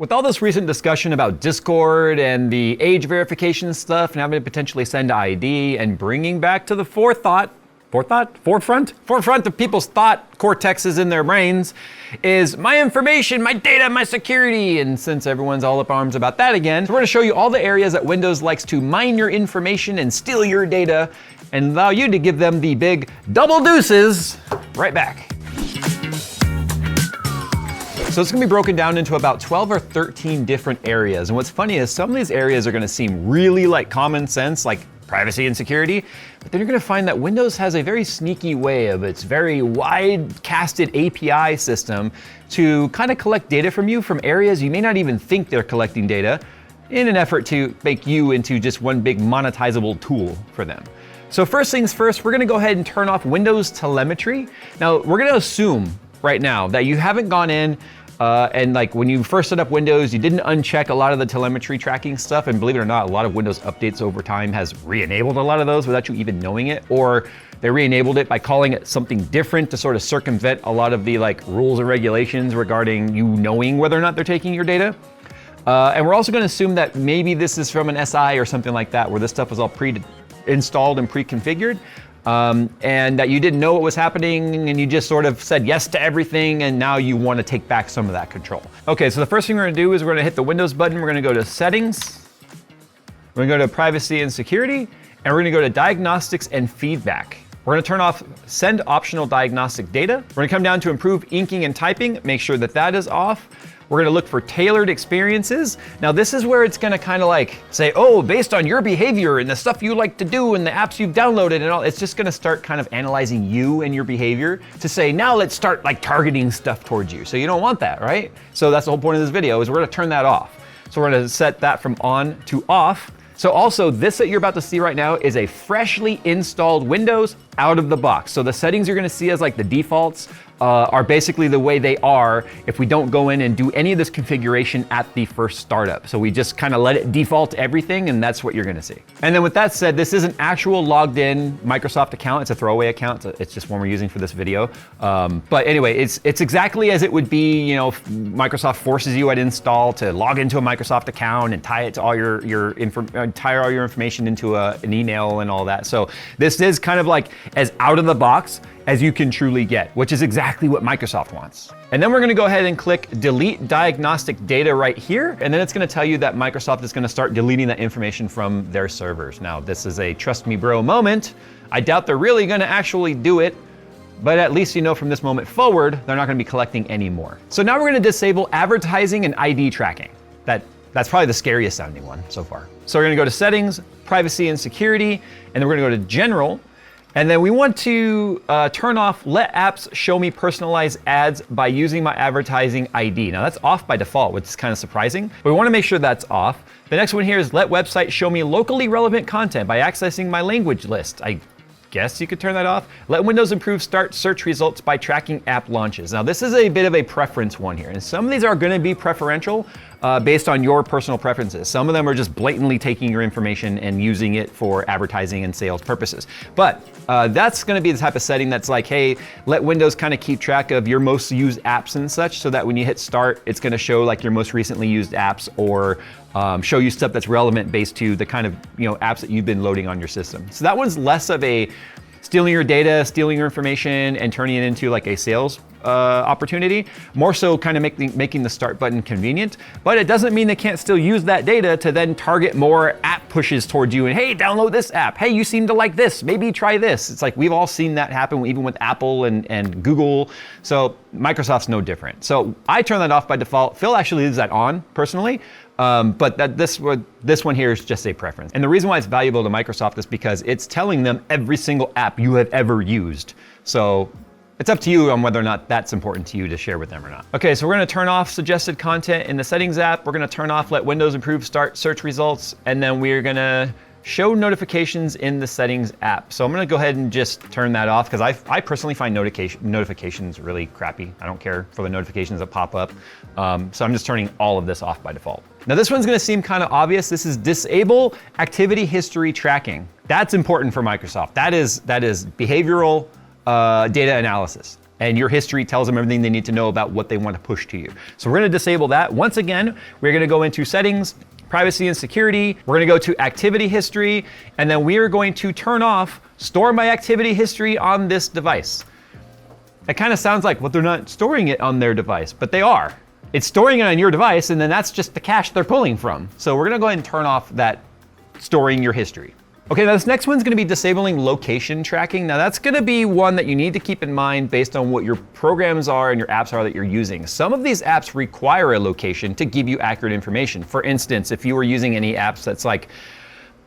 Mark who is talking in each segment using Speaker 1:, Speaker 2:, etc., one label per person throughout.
Speaker 1: With all this recent discussion about Discord and the age verification stuff and having to potentially send ID and bringing back to the forefront of people's thought cortexes in their brains is my information, my data, my security. And since everyone's all up arms about that again, so we're gonna show you all the areas that Windows likes to mine your information and steal your data and allow you to give them the big double deuces right back. So it's gonna be broken down into about 12 or 13 different areas. And what's funny is some of these areas are gonna seem really like common sense, like privacy and security, but then you're gonna find that Windows has a very sneaky way of its very wide-casted API system to kind of collect data from you from areas you may not even think they're collecting data in an effort to make you into just one big monetizable tool for them. So first things first, we're gonna go ahead and turn off Windows Telemetry. Now, we're gonna assume right now that you haven't gone in and like when you first set up Windows, you didn't uncheck a lot of the telemetry tracking stuff. And believe it or not, a lot of Windows updates over time has re-enabled a lot of those without you even knowing it, or they re-enabled it by calling it something different to sort of circumvent a lot of the like rules and regulations regarding you knowing whether or not they're taking your data. And we're also gonna assume that maybe this is from an SI or something like that, where this stuff was all pre-installed and pre-configured. And that you didn't know what was happening and you just sort of said yes to everything and now you want to take back some of that control. Okay, so the first thing we're going to do is we're going to hit the Windows button, we're going to go to Settings, we're going to go to Privacy and Security, and we're going to go to Diagnostics and Feedback. We're going to turn off Send Optional Diagnostic Data. We're going to come down to Improve Inking and Typing, make sure that that is off. We're gonna look for tailored experiences. Now this is where it's gonna kind of like say, oh, based on your behavior and the stuff you like to do and the apps you've downloaded and all, it's just gonna start kind of analyzing you and your behavior to say, now let's start like targeting stuff towards you. So you don't want that, right? So that's the whole point of this video is we're gonna turn that off. So we're gonna set that from on to off. So also this that you're about to see right now is a freshly installed Windows out of the box. So the settings you're gonna see as like the defaults are basically the way they are if we don't go in and do any of this configuration at the first startup. So we just kind of let it default to everything and that's what you're gonna see. And then with that said, this is an actual logged in Microsoft account. It's a throwaway account. It's just one we're using for this video. But anyway, it's exactly as it would be, you know, Microsoft forces you at install to log into a Microsoft account and tie it to all tie all your information into an email and all that. So this is kind of like as out of the box as you can truly get, which is exactly what Microsoft wants. And then we're gonna go ahead and click Delete Diagnostic Data right here, and then it's gonna tell you that Microsoft is gonna start deleting that information from their servers. Now, this is a trust me bro moment. I doubt they're really gonna actually do it, but at least you know from this moment forward, they're not gonna be collecting any more. So now we're gonna disable advertising and ID tracking. That's probably the scariest sounding one so far. So we're gonna go to Settings, Privacy and Security, and then we're gonna go to General. And then we want to turn off Let Apps Show Me Personalized Ads by using my advertising ID. Now that's off by default, which is kind of surprising, but we want to make sure that's off. The next one here is Let Websites Show Me Locally Relevant Content by accessing my language list. I guess you could turn that off. Let Windows Improve Start Search Results by tracking app launches. Now this is a bit of a preference one here, and some of these are going to be preferential based on your personal preferences. Some of them are just blatantly taking your information and using it for advertising and sales purposes. But that's going to be the type of setting that's like, hey, let Windows kind of keep track of your most used apps and such, so that when you hit start, it's going to show like your most recently used apps, or show you stuff that's relevant based to the kind of apps that you've been loading on your system. So that one's less of a stealing your data, stealing your information, and turning it into like a sales opportunity, more so kind of making the start button convenient. But it doesn't mean they can't still use that data to then target more app pushes towards you and, hey, download this app. Hey, you seem to like this. Maybe try this. It's like we've all seen that happen even with Apple and Google. So Microsoft's no different. So I turn that off by default. Phil actually leaves that on personally. But this one here is just a preference. And the reason why it's valuable to Microsoft is because it's telling them every single app you have ever used. So it's up to you on whether or not that's important to you to share with them or not. Okay, so we're gonna turn off suggested content in the Settings app. We're gonna turn off Let Windows Improve Start Search Results, and then we're gonna show notifications in the Settings app. So I'm gonna go ahead and just turn that off because I personally find notifications really crappy. I don't care for the notifications that pop up. So I'm just turning all of this off by default. Now this one's gonna seem kind of obvious. This is Disable Activity History Tracking. That's important for Microsoft. That is behavioral data analysis. and your history tells them everything they need to know about what they want to push to you. So we're going to disable that. Once again, we're going to go into settings, privacy and security. We're going to go to activity history, and then we are going to turn off store my activity history on this device. It kind of sounds like, well, they're not storing it on their device, but they are. It's storing it on your device, and then that's just the cache they're pulling from. So we're going to go ahead and turn off that storing your history. Okay, now this next one's going to be disabling location tracking. Now that's going to be one that you need to keep in mind based on what your programs are and your apps are that you're using. Some of these apps require a location to give you accurate information. For instance, if you were using any apps that's like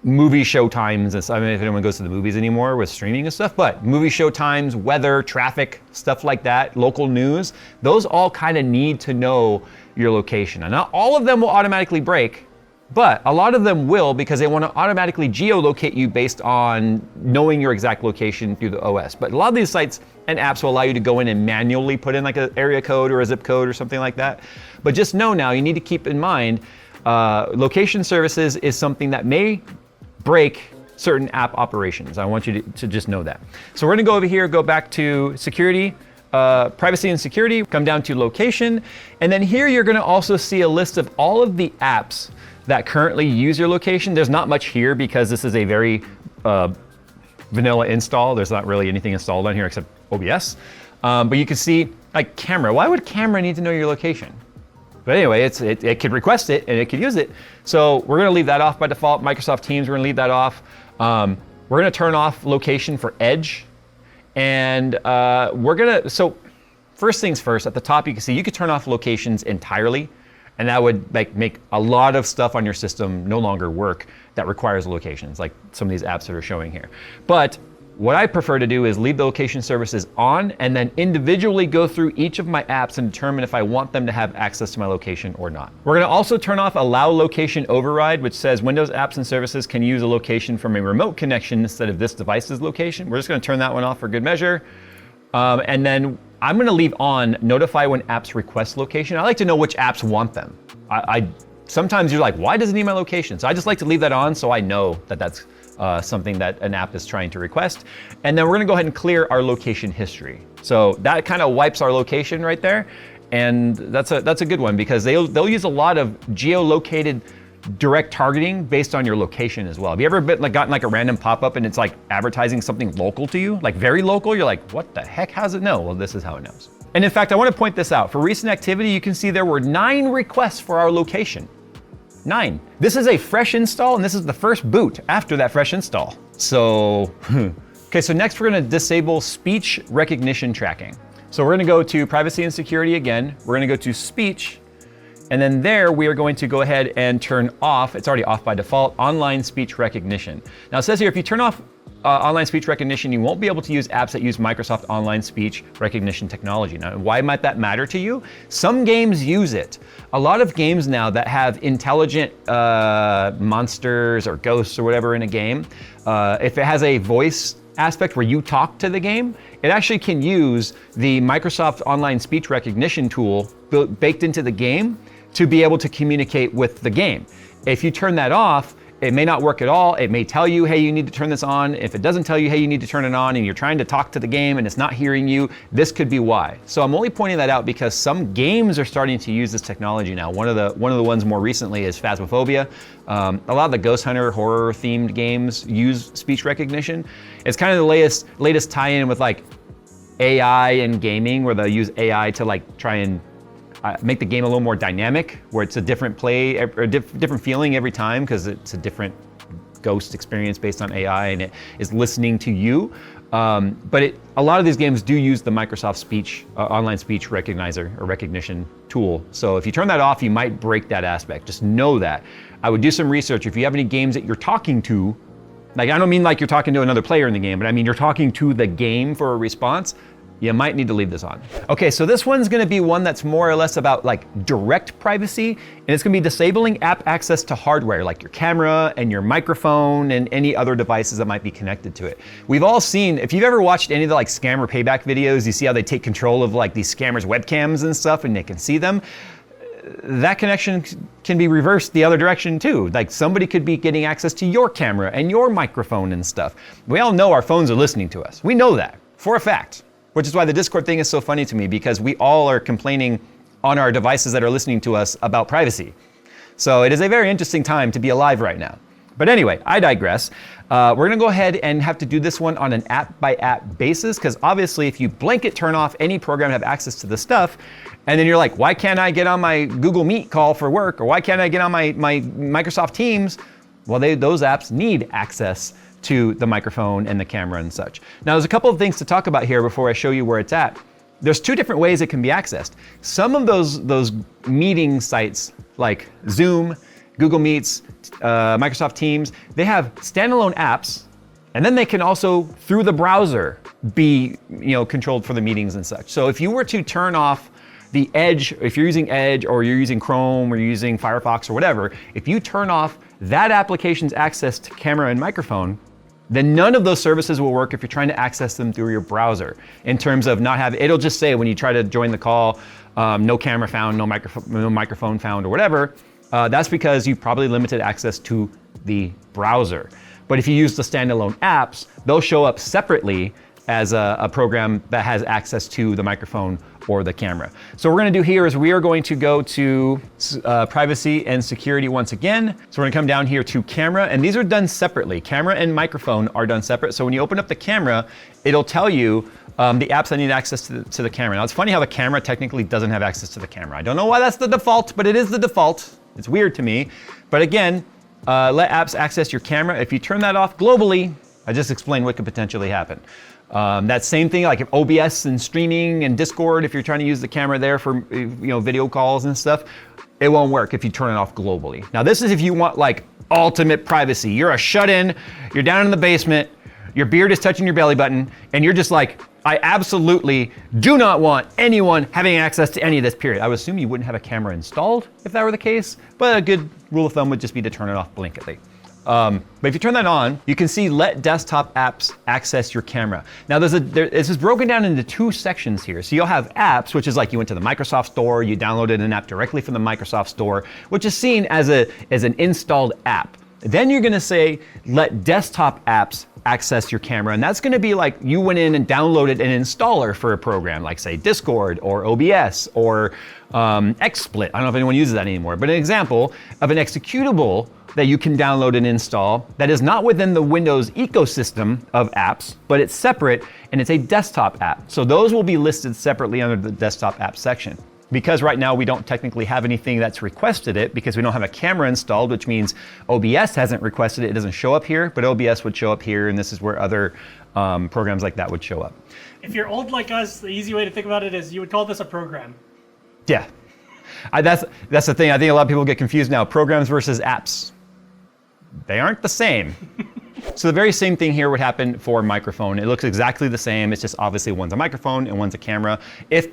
Speaker 1: movie show times, I don't know if anyone goes to the movies anymore with streaming and stuff, but movie show times, weather, traffic, stuff like that, local news, those all kind of need to know your location. Now, not all of them will automatically break, but a lot of them will because they want to automatically geolocate you based on knowing your exact location through the OS. But a lot of these sites and apps will allow you to go in and manually put in like an area code or a zip code or something like that. But just know now, you need to keep in mind, location services is something that may break certain app operations. I want you to just know that. So we're gonna go over here, go back to security, privacy and security, come down to location, and then here you're gonna also see a list of all of the apps that currently use your location. There's not much here because this is a very vanilla install. There's not really anything installed on here except OBS. But you can see like camera. Why would camera need to know your location? But anyway, it could request it and it could use it. So we're gonna leave that off by default. Microsoft Teams, we're gonna leave that off. We're gonna turn off location for Edge. And so first things first, at the top you can see you could turn off locations entirely. And that would make a lot of stuff on your system no longer work that requires locations, like some of these apps that are showing here. But what I prefer to do is leave the location services on and then individually go through each of my apps and determine if I want them to have access to my location or not. We're gonna also turn off allow location override, which says Windows apps and services can use a location from a remote connection instead of this device's location. We're just gonna turn that one off for good measure. And then I'm gonna leave on notify when apps request location. I like to know which apps want them. Sometimes you're like, why does it need my location? So I just like to leave that on so I know that that's something that an app is trying to request. And then we're gonna go ahead and clear our location history. So that kind of wipes our location right there. And that's a good one because they'll use a lot of geolocated direct targeting based on your location as well. Have you ever gotten like a random pop-up and it's like advertising something local to you, like very local? You're like, what the heck, how does it know? Well, this is how it knows. And in fact, I want to point this out. For recent activity, you can see there were 9 requests for our location. 9. This is a fresh install and this is the first boot after that fresh install. So, okay, so next we're gonna disable speech recognition tracking. So we're gonna go to privacy and security again. We're gonna go to speech. And then there we are going to go ahead and turn off, it's already off by default, online speech recognition. Now it says here, if you turn off online speech recognition, you won't be able to use apps that use Microsoft online speech recognition technology. Now, why might that matter to you? Some games use it. A lot of games now that have intelligent monsters or ghosts or whatever in a game, if it has a voice aspect where you talk to the game, it actually can use the Microsoft online speech recognition tool baked into the game to be able to communicate with the game. If you turn that off, it may not work at all. It may tell you, hey, you need to turn this on. If it doesn't tell you, hey, you need to turn it on, and you're trying to talk to the game and it's not hearing you, this could be why. So I'm only pointing that out because some games are starting to use this technology now. One of the ones more recently is Phasmophobia. A lot of the Ghost Hunter horror themed games use speech recognition. It's kind of the latest tie-in with like AI and gaming, where they'll use AI to like try and make the game a little more dynamic, where it's a different play, or different feeling every time because it's a different ghost experience based on AI and it is listening to you. But a lot of these games do use the Microsoft speech, online speech recognizer or recognition tool. So if you turn that off, you might break that aspect. Just know that. I would do some research. If you have any games that you're talking to, like I don't mean like you're talking to another player in the game, but I mean you're talking to the game for a response, you might need to leave this on. Okay, so this one's gonna be one that's more or less about like direct privacy, and it's gonna be disabling app access to hardware, like your camera and your microphone and any other devices that might be connected to it. We've all seen, if you've ever watched any of the like scammer payback videos, you see how they take control of like these scammers' webcams and stuff and they can see them. That connection can be reversed the other direction too. Like somebody could be getting access to your camera and your microphone and stuff. We all know our phones are listening to us. We know that for a fact. which is why the Discord thing is so funny to me, because we all are complaining on our devices that are listening to us about privacy. So it is a very interesting time to be alive right now. But anyway, I digress. We're gonna go ahead and have to do this one on an app by app basis, because obviously if you blanket turn off any program to have access to the stuff, and then you're like, why can't I get on my Google Meet call for work? Or why can't I get on my Microsoft Teams? Well, those apps need access to the microphone and the camera and such. Now, there's a couple of things to talk about here before I show you where it's at. There's two different ways it can be accessed. Some of those meeting sites like Zoom, Google Meets, Microsoft Teams, they have standalone apps, and then they can also, through the browser, be controlled for the meetings and such. So if you were to turn off the Edge, if you're using Edge or you're using Chrome or you're using Firefox or whatever, if you turn off that application's access to camera and microphone, then none of those services will work if you're trying to access them through your browser. In terms of not having, it'll just say when you try to join the call, no camera found, no microphone found or whatever. That's because you've probably limited access to the browser. But if you use the standalone apps, they'll show up separately as a program that has access to the microphone or the camera. So what we're gonna do here is we are going to go to privacy and security once again. So we're gonna come down here to camera, and these are done separately. Camera and microphone are done separate. So when you open up the camera, it'll tell you the apps that need access to the camera. Now it's funny how the camera technically doesn't have access to the camera. I don't know why that's the default, but it is the default. It's weird to me. But again, let apps access your camera. If you turn that off globally, I just explained what could potentially happen. That same thing, like if OBS and streaming and Discord, if you're trying to use the camera there for video calls and stuff, it won't work if you turn it off globally. Now this is if you want like ultimate privacy. You're a shut-in, you're down in the basement, your beard is touching your belly button, and you're just like, I absolutely do not want anyone having access to any of this, period. I would assume you wouldn't have a camera installed if that were the case, but a good rule of thumb would just be to turn it off blanketly. But if you turn that on, you can see let desktop apps access your camera. Now this is broken down into two sections here. So you'll have apps, which is like you went to the Microsoft Store, you downloaded an app directly from the Microsoft Store, which is seen as an installed app. Then you're gonna say let desktop apps access your camera, and that's gonna be like you went in and downloaded an installer for a program, like say Discord or OBS or XSplit. I don't know if anyone uses that anymore, but an example of an executable that you can download and install that is not within the Windows ecosystem of apps, but it's separate and it's a desktop app. So those will be listed separately under the desktop app section. Because right now we don't technically have anything that's requested it because we don't have a camera installed, which means OBS hasn't requested it. It doesn't show up here, but OBS would show up here, and this is where other programs like that would show up.
Speaker 2: If you're old like us, the easy way to think about it is you would call this a program.
Speaker 1: Yeah, that's the thing. I think a lot of people get confused now. Programs versus apps. They aren't the same. So the very same thing here would happen for microphone. It looks exactly the same. It's just obviously one's a microphone and one's a camera. If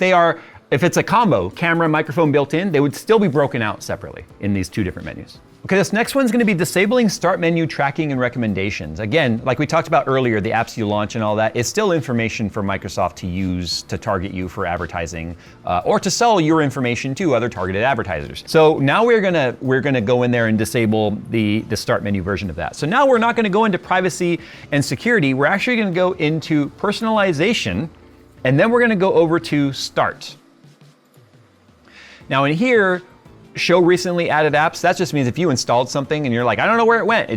Speaker 1: it's a combo, camera, microphone built in, they would still be broken out separately in these two different menus. Okay, this next one's gonna be disabling start menu tracking and recommendations. Again, like we talked about earlier, the apps you launch and all that, it's still information for Microsoft to use to target you for advertising or to sell your information to other targeted advertisers. So now we're gonna go in there and disable the start menu version of that. So now we're not gonna go into privacy and security, we're actually gonna go into personalization, and then we're gonna go over to start. Now in here, show recently added apps, that just means if you installed something and you're like, I don't know where it went,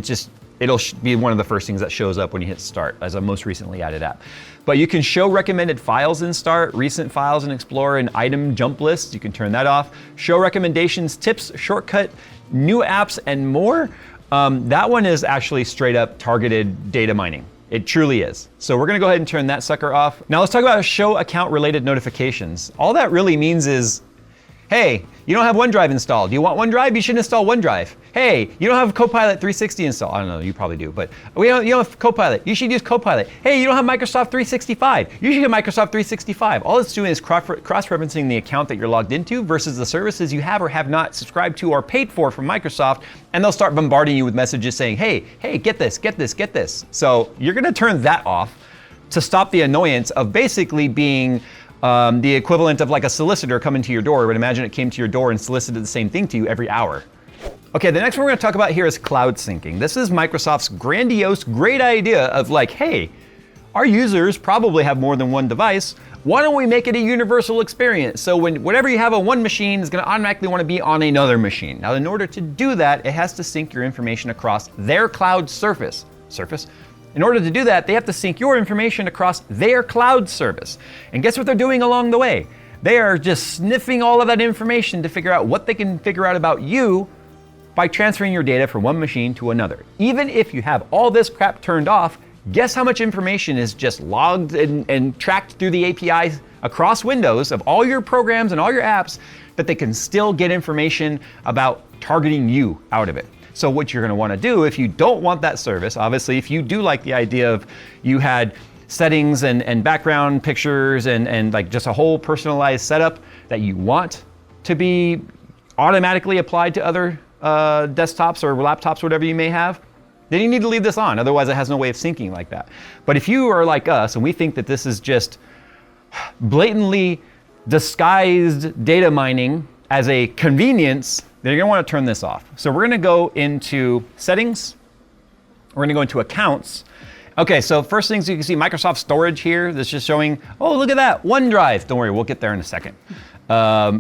Speaker 1: it'll be one of the first things that shows up when you hit start as a most recently added app. But you can show recommended files in start, recent files in Explorer, and item jump lists, you can turn that off. Show recommendations, tips, shortcut, new apps, and more. That one is actually straight up targeted data mining. It truly is. So we're gonna go ahead and turn that sucker off. Now let's talk about show account related notifications. All that really means is, hey, you don't have OneDrive installed. Do you want OneDrive? You should install OneDrive. Hey, you don't have Copilot 360 installed. I don't know, you probably do, but you don't have Copilot. You should use Copilot. Hey, you don't have Microsoft 365. You should get Microsoft 365. All it's doing is cross-referencing the account that you're logged into versus the services you have or have not subscribed to or paid for from Microsoft, and they'll start bombarding you with messages saying, hey, get this, get this, get this. So you're gonna turn that off to stop the annoyance of basically being the equivalent of like a solicitor coming to your door, but imagine it came to your door and solicited the same thing to you every hour. Okay, the next one we're gonna talk about here is cloud syncing. This is Microsoft's grandiose, great idea of like, hey, our users probably have more than one device. Why don't we make it a universal experience? So whatever you have on one machine is gonna automatically wanna be on another machine. Now, in order to do that, it has to sync your information across their cloud surface. In order to do that, they have to sync your information across their cloud service. And guess what they're doing along the way? They are just sniffing all of that information to figure out what they can figure out about you by transferring your data from one machine to another. Even if you have all this crap turned off, guess how much information is just logged and tracked through the APIs across Windows of all your programs and all your apps that they can still get information about targeting you out of it. So what you're gonna wanna do if you don't want that service, obviously if you do like the idea of you had settings and background pictures and like just a whole personalized setup that you want to be automatically applied to other desktops or laptops, whatever you may have, then you need to leave this on. Otherwise it has no way of syncing like that. But if you are like us and we think that this is just blatantly disguised data mining as a convenience, then you're gonna wanna turn this off. So we're gonna go into settings, we're gonna go into accounts. Okay, so first things you can see Microsoft storage here. That's just showing, oh, look at that, OneDrive. Don't worry, we'll get there in a second.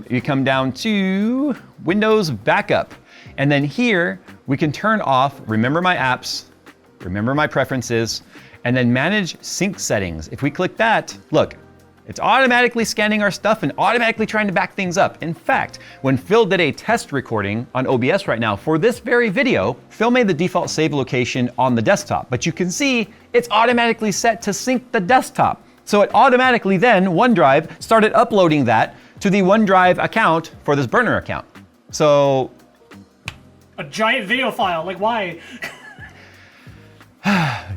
Speaker 1: You come down to Windows backup. And then here, we can turn off remember my apps, remember my preferences, and then manage sync settings. If we click that, look, it's automatically scanning our stuff and automatically trying to back things up. In fact, when Phil did a test recording on OBS right now for this very video, Phil made the default save location on the desktop, but you can see it's automatically set to sync the desktop. So it automatically then, OneDrive, started uploading that to the OneDrive account for this burner account. So,
Speaker 2: a giant video file, like why?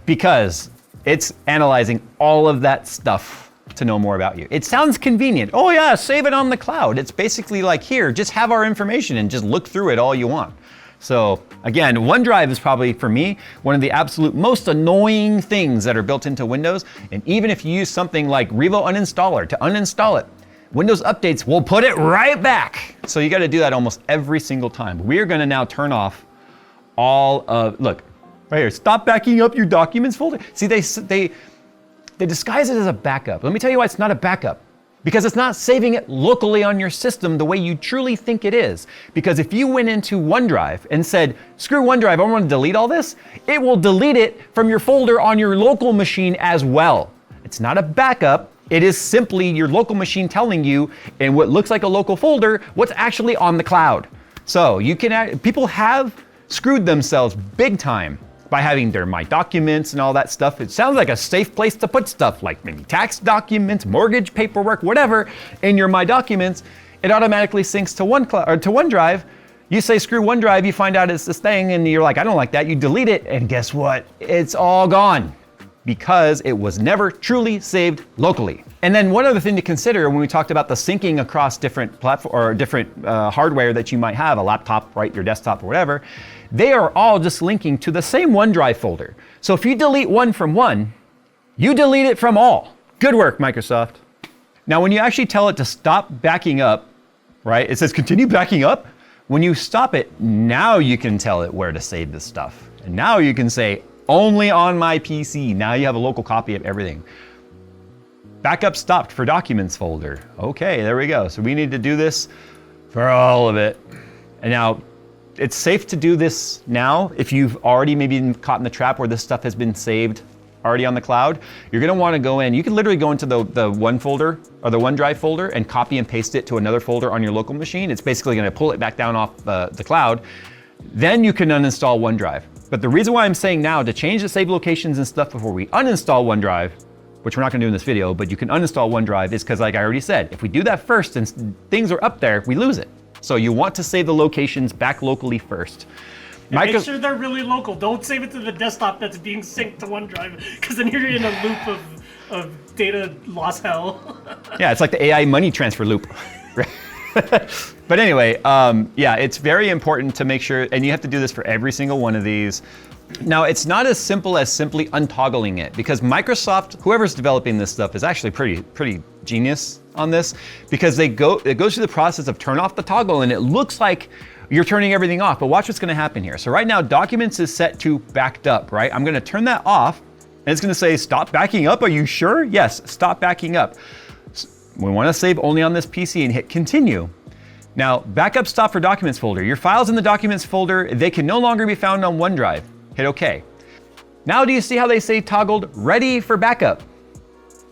Speaker 1: because it's analyzing all of that stuff to know more about you. It sounds convenient. Oh yeah, save it on the cloud. It's basically like, here, just have our information and just look through it all you want. So again, OneDrive is probably, for me, one of the absolute most annoying things that are built into Windows. And even if you use something like Revo Uninstaller to uninstall it, Windows updates will put it right back. So you gotta do that almost every single time. We're gonna now turn off all of, look, right here, stop backing up your documents folder. See, they disguise it as a backup. Let me tell you why it's not a backup. Because it's not saving it locally on your system the way you truly think it is. Because if you went into OneDrive and said, screw OneDrive, I want to delete all this, it will delete it from your folder on your local machine as well. It's not a backup. It is simply your local machine telling you in what looks like a local folder, what's actually on the cloud. So you can, people have screwed themselves big time by having their My Documents and all that stuff. It sounds like a safe place to put stuff, like maybe tax documents, mortgage paperwork, whatever, in your My Documents. It automatically syncs to OneDrive. You say screw OneDrive, you find out it's this thing, and you're like, I don't like that. You delete it, and guess what? It's all gone because it was never truly saved locally. And then one other thing to consider when we talked about the syncing across different platform or different hardware that you might have, a laptop, right, your desktop or whatever, they are all just linking to the same OneDrive folder. So if you delete one from one, you delete it from all. Good work, Microsoft. Now, when you actually tell it to stop backing up, right, it says continue backing up. When you stop it, now you can tell it where to save this stuff. And now you can say, only on my PC. Now you have a local copy of everything. Backup stopped for documents folder. Okay, there we go. So we need to do this for all of it. And now, it's safe to do this now if you've already maybe been caught in the trap where this stuff has been saved already on the cloud. You're gonna wanna go in, you can literally go into the one folder or the OneDrive folder and copy and paste it to another folder on your local machine. It's basically gonna pull it back down off the cloud. Then you can uninstall OneDrive. But the reason why I'm saying now to change the save locations and stuff before we uninstall OneDrive, which we're not gonna do in this video, but you can uninstall OneDrive, is because like I already said, if we do that first and things are up there, we lose it. So you want to save the locations back locally first.
Speaker 2: Make sure they're really local. Don't save it to the desktop that's being synced to OneDrive, because then you're in a loop of data loss hell.
Speaker 1: Yeah, it's like the AI money transfer loop. But anyway, yeah, it's very important to make sure, and you have to do this for every single one of these. Now, it's not as simple as simply untoggling it, because Microsoft, whoever's developing this stuff, is actually pretty genius on this, because it goes through the process of turn off the toggle, and it looks like you're turning everything off, but watch what's gonna happen here. So right now, Documents is set to backed up, right? I'm gonna turn that off, And it's gonna say, stop backing up, are you sure? Yes, stop backing up. We wanna save only on this PC and hit continue. Now, backup stop for documents folder. Your files in the documents folder, they can no longer be found on OneDrive. Hit OK. Now do you see how they say toggled ready for backup?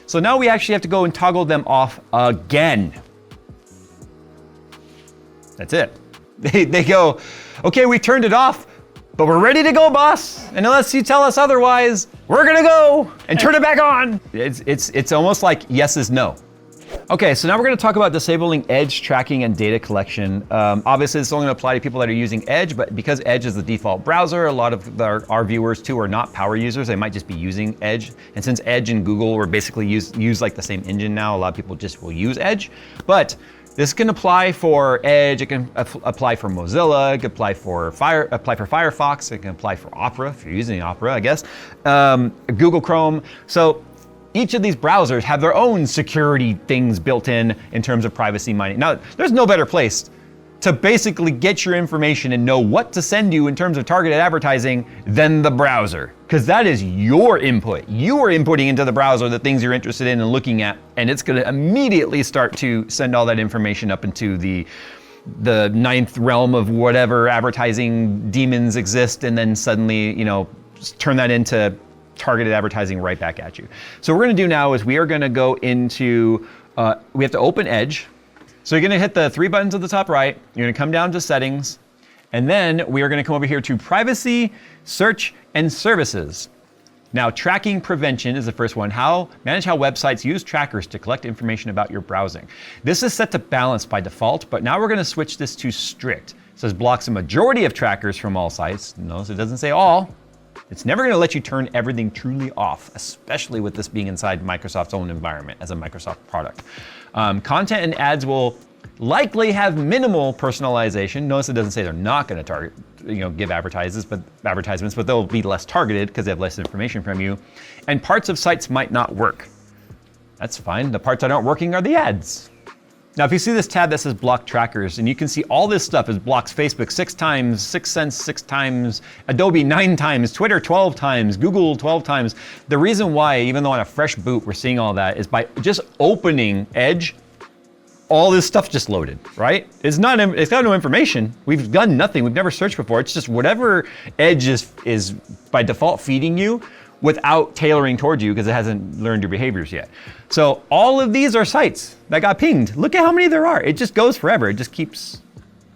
Speaker 1: So now we actually have to go and toggle them off again. That's it. They go, okay, we turned it off, but we're ready to go, boss. And unless you tell us otherwise, we're gonna go and turn it back on. It's almost like yes is no. Okay, so now we're gonna talk about disabling Edge tracking and data collection. Obviously, this is only gonna apply to people that are using Edge, but because Edge is the default browser, a lot of our viewers too are not power users. They might just be using Edge. And since Edge and Google were basically use like the same engine now, a lot of people just will use Edge. But this can apply for Edge, it can apply for Mozilla, it can apply for Firefox, it can apply for Opera, if you're using Opera, I guess, Google Chrome. So each of these browsers have their own security things built in terms of privacy mining. Now, there's no better place to basically get your information and know what to send you in terms of targeted advertising than the browser, because that is your input. You are inputting into the browser the things you're interested in and looking at, and it's gonna immediately start to send all that information up into the ninth realm of whatever advertising demons exist, and then suddenly, turn that into targeted advertising right back at you. So what we're gonna do now is we are gonna go into, we have to open Edge. So you're gonna hit the three buttons at the top right, you're gonna come down to settings, and then we are gonna come over here to privacy, search, and services. Now, tracking prevention is the first one. Manage how websites use trackers to collect information about your browsing. This is set to balance by default, but now we're gonna switch this to strict. It says blocks a majority of trackers from all sites. Notice it doesn't say all. It's never gonna let you turn everything truly off, especially with this being inside Microsoft's own environment as a Microsoft product. Content and ads will likely have minimal personalization. Notice it doesn't say they're not gonna target, give advertisements, but they'll be less targeted because they have less information from you. And parts of sites might not work. That's fine. The parts that aren't working are the ads. Now, if you see this tab that says block trackers, and you can see all this stuff is blocks Facebook 6 times, 6sense 6 times, Adobe 9 times, Twitter 12 times, Google 12 times. The reason why, even though on a fresh boot we're seeing all that, is by just opening Edge, all this stuff just loaded, right? It's got no information. We've done nothing. We've never searched before. It's just whatever Edge is by default feeding you without tailoring towards you because it hasn't learned your behaviors yet. So all of these are sites that got pinged. Look at how many there are. It just goes forever. It just keeps,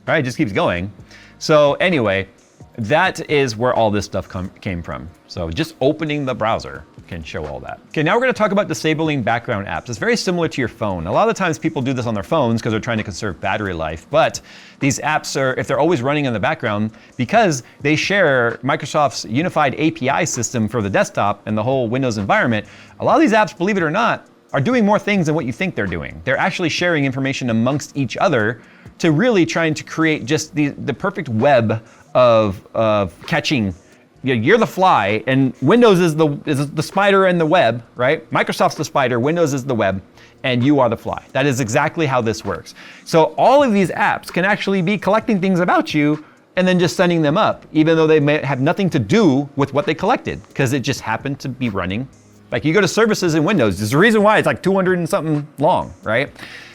Speaker 1: right? It just keeps going. So anyway, that is where all this stuff came from. So just opening the browser can show all that. Okay, now we're gonna talk about disabling background apps. It's very similar to your phone. A lot of the times people do this on their phones because they're trying to conserve battery life, but these apps are, if they're always running in the background, because they share Microsoft's unified API system for the desktop and the whole Windows environment, a lot of these apps, believe it or not, are doing more things than what you think they're doing. They're actually sharing information amongst each other to really trying to create just the perfect web of catching. You're the fly, and Windows is the spider and the web, right? Microsoft's the spider, Windows is the web, and you are the fly. That is exactly how this works. So all of these apps can actually be collecting things about you and then just sending them up, even though they may have nothing to do with what they collected, because it just happened to be running. Like you go to services in Windows, there's a reason why it's like 200 and something long, right?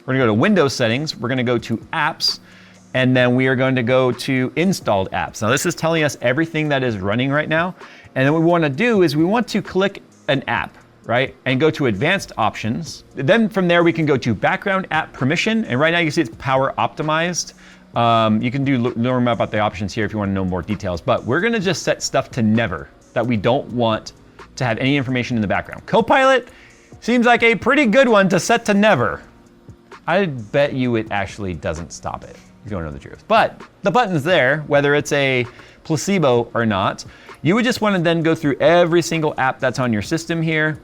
Speaker 1: We're gonna go to Windows settings, we're gonna go to apps, and then we are going to go to installed apps. Now this is telling us everything that is running right now. And then what we want to do is we want to click an app, right? And go to advanced options. Then from there we can go to background app permission. And right now you see it's power optimized. You can learn about the options here if you want to know more details, but we're gonna just set stuff to never, that we don't want to have any information in the background. Copilot seems like a pretty good one to set to never. I bet you it actually doesn't stop it, if you want to know the truth. But the button's there, whether it's a placebo or not. You would just want to then go through every single app that's on your system here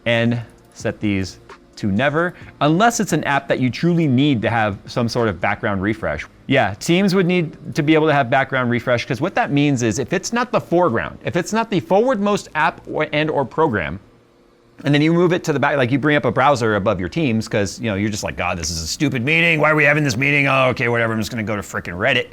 Speaker 1: and set these to never, unless it's an app that you truly need to have some sort of background refresh. Yeah, Teams would need to be able to have background refresh, because what that means is if it's not the foreground, if it's not the forwardmost app or program, and then you move it to the back, like you bring up a browser above your Teams because you're just like, God, this is a stupid meeting. Why are we having this meeting? Oh, okay, whatever. I'm just gonna go to frickin' Reddit.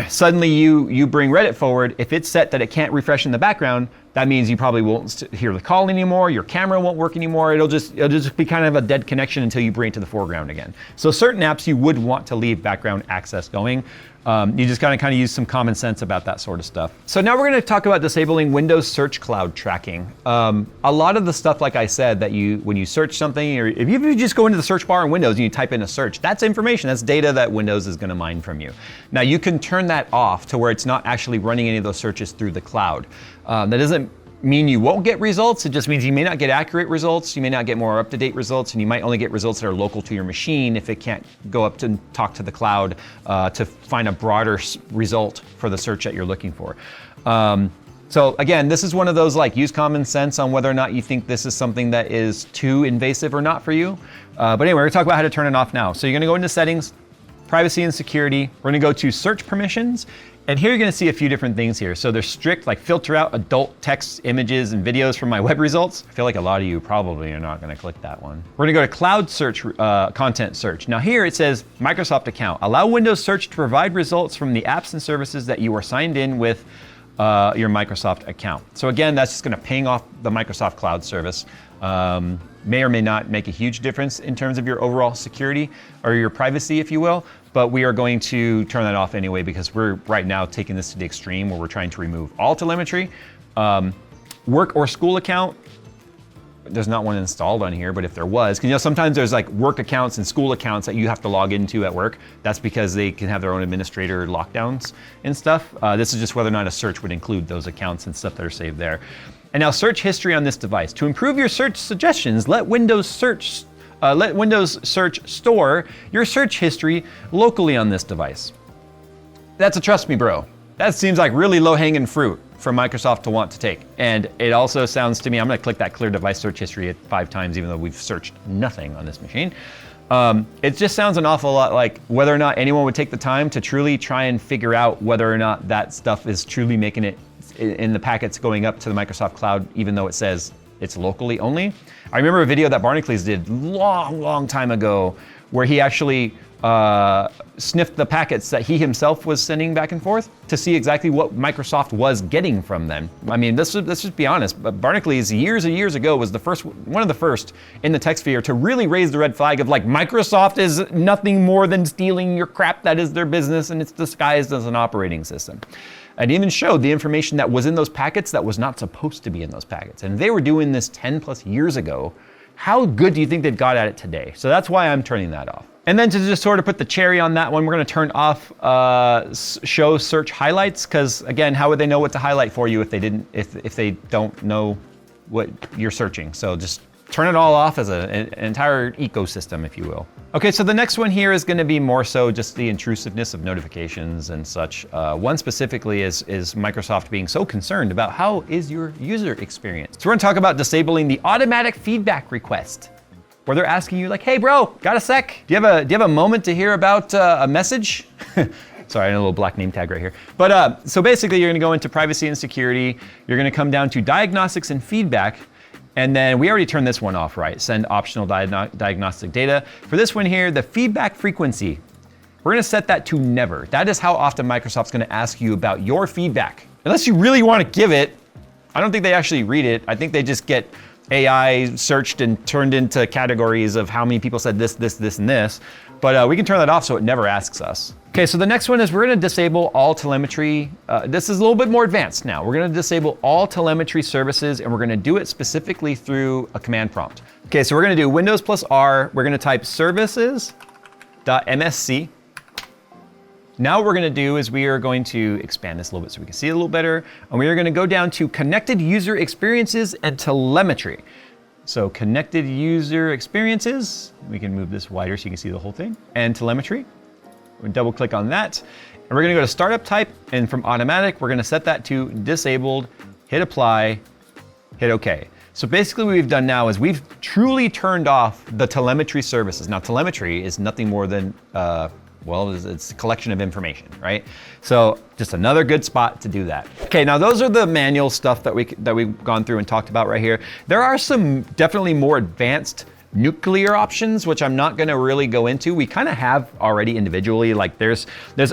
Speaker 1: suddenly you bring Reddit forward. If it's set that it can't refresh in the background, that means you probably won't hear the call anymore. Your camera won't work anymore. It'll just be kind of a dead connection until you bring it to the foreground again. So certain apps you would want to leave background access going. You just gotta kind of use some common sense about that sort of stuff. So now we're gonna talk about disabling Windows Search Cloud tracking. A lot of the stuff, like I said, that when you search something, or if you just go into the search bar in Windows and you type in a search, that's information, that's data that Windows is gonna mine from you. Now you can turn that off to where it's not actually running any of those searches through the cloud. That doesn't mean you won't get results. It just means you may not get accurate results. You may not get more up-to-date results, and you might only get results that are local to your machine if it can't go up to talk to the cloud to find a broader result for the search that you're looking for. So again, this is one of those, like, use common sense on whether or not you think this is something that is too invasive or not for you. But anyway, we're gonna talk about how to turn it off now. So you're gonna go into settings, privacy and security. We're gonna go to search permissions. And here you're gonna see a few different things here. So there's strict, like, filter out adult text, images, and videos from my web results. I feel like a lot of you probably are not gonna click that one. We're gonna go to cloud search, content search. Now here it says Microsoft account. Allow Windows Search to provide results from the apps and services that you are signed in with your Microsoft account. So again, that's just gonna ping off the Microsoft cloud service. May or may not make a huge difference in terms of your overall security or your privacy, if you will, but we are going to turn that off anyway because we're right now taking this to the extreme where we're trying to remove all telemetry. Work or school account, there's not one installed on here, but if there was, because sometimes there's like work accounts and school accounts that you have to log into at work. That's because they can have their own administrator lockdowns and stuff. This is just whether or not a search would include those accounts and stuff that are saved there. And now search history on this device. To improve your search suggestions, let Windows Search store your search history locally on this device. That's a trust me, bro. That seems like really low-hanging fruit for Microsoft to want to take. And it also sounds to me, I'm gonna click that clear device search history 5 times, even though we've searched nothing on this machine. It just sounds an awful lot like whether or not anyone would take the time to truly try and figure out whether or not that stuff is truly making it in the packets going up to the Microsoft cloud, even though it says it's locally only. I remember a video that Barnacules did long time ago where he actually sniffed the packets that he himself was sending back and forth to see exactly what Microsoft was getting from them. I mean, let's just be honest, but Barnacules years and years ago was one of the first in the tech sphere to really raise the red flag of, like, Microsoft is nothing more than stealing your crap that is their business, and it's disguised as an operating system. And even showed the information that was in those packets that was not supposed to be in those packets. And they were doing this 10 plus years ago. How good do you think they've got at it today? So that's why I'm turning that off. And then to just sort of put the cherry on that one, we're gonna turn off show search highlights, because again, how would they know what to highlight for you if they don't know what you're searching? So just turn it all off as an entire ecosystem, if you will. Okay, so the next one here is gonna be more so just the intrusiveness of notifications and such. One specifically is Microsoft being so concerned about how is your user experience. So we're gonna talk about disabling the automatic feedback request, where they're asking you like, hey bro, got a sec? Do you have a moment to hear about a message? Sorry, a little black name tag right here. But so basically you're gonna go into privacy and security. You're gonna come down to diagnostics and feedback. And then we already turned this one off, right? Send optional diagnostic data. For this one here, the feedback frequency, we're gonna set that to never. That is how often Microsoft's gonna ask you about your feedback. Unless you really wanna give it, I don't think they actually read it. I think they just get AI searched and turned into categories of how many people said this, and this. But we can turn that off so it never asks us. Okay, so the next one is we're gonna disable all telemetry. This is a little bit more advanced now. We're gonna disable all telemetry services, and we're gonna do it specifically through a command prompt. Okay, so we're gonna do Windows plus R. We're gonna type services.msc. Now what we're gonna do is we are going to expand this a little bit so we can see it a little better. And we are gonna go down to connected user experiences and telemetry. So connected user experiences, we can move this wider so you can see the whole thing, and telemetry. We'll double click on that. And we're gonna go to startup type, and from automatic, we're gonna set that to disabled, hit apply, hit okay. So basically what we've done now is we've truly turned off the telemetry services. Now telemetry is nothing more than, well, it's a collection of information, right? So just another good spot to do that. Okay, now those are the manual stuff that we've gone through and talked about right here. There are some definitely more advanced nuclear options, which I'm not gonna really go into. We kind of have already individually. Like there's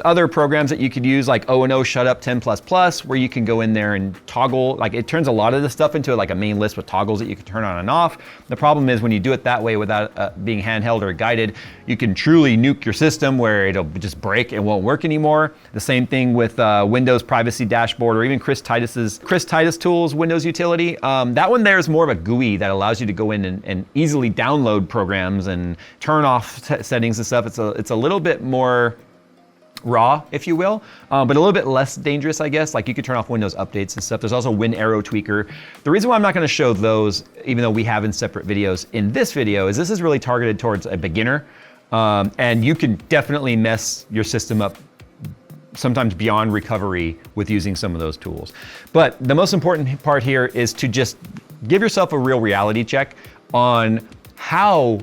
Speaker 1: other programs that you could use, like O&O Shutup 10++, where you can go in there and toggle, like it turns a lot of this stuff into like a main list with toggles that you can turn on and off. The problem is when you do it that way without being handheld or guided, you can truly nuke your system where it'll just break and won't work anymore. The same thing with Windows Privacy Dashboard, or even Chris Titus Tools Windows utility. That one there is more of a GUI that allows you to go in and easily download programs and turn off settings and stuff. It's a little bit more raw, if you will, but a little bit less dangerous, I guess. Like you could turn off Windows updates and stuff. There's also WinArrow Tweaker. The reason why I'm not going to show those, even though we have in separate videos in this video, is this is really targeted towards a beginner, and you can definitely mess your system up sometimes beyond recovery with using some of those tools. But the most important part here is to just give yourself a real reality check on how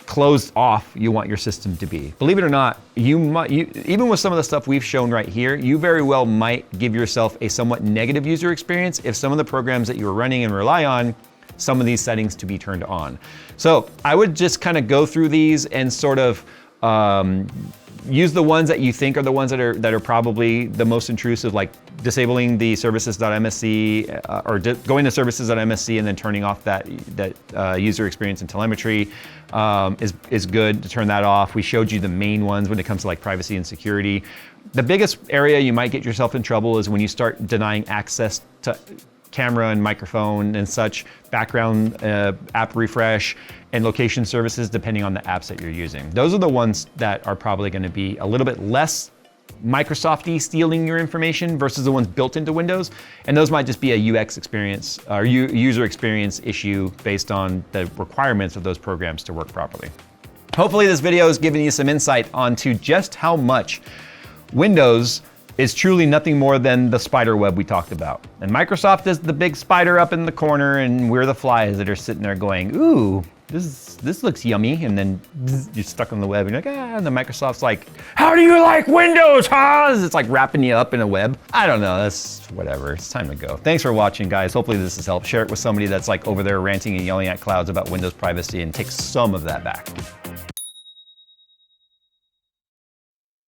Speaker 1: closed off you want your system to be. Believe it or not, even with some of the stuff we've shown right here, you very well might give yourself a somewhat negative user experience if some of the programs that you're running and rely on some of these settings to be turned on. So I would just kind of go through these and sort of use the ones that you think are the ones that are probably the most intrusive, like disabling the services.msc or going to services.msc and then turning off that user experience in telemetry is good to turn that off. We showed you the main ones when it comes to like privacy and security. The biggest area you might get yourself in trouble is when you start denying access to camera and microphone and such, background app refresh, and location services depending on the apps that you're using. Those are the ones that are probably going to be a little bit less Microsoft-y stealing your information versus the ones built into Windows. And those might just be a UX experience or user experience issue based on the requirements of those programs to work properly. Hopefully this video has given you some insight onto just how much Windows is truly nothing more than the spider web we talked about. And Microsoft is the big spider up in the corner and we're the flies that are sitting there going, ooh, this looks yummy. And then you're stuck on the web and you're like, ah, and the Microsoft's like, how do you like Windows, huh? It's like wrapping you up in a web. I don't know, that's whatever, it's time to go. Thanks for watching, guys. Hopefully this has helped. Share it with somebody that's like over there ranting and yelling at clouds about Windows privacy and take some of that back.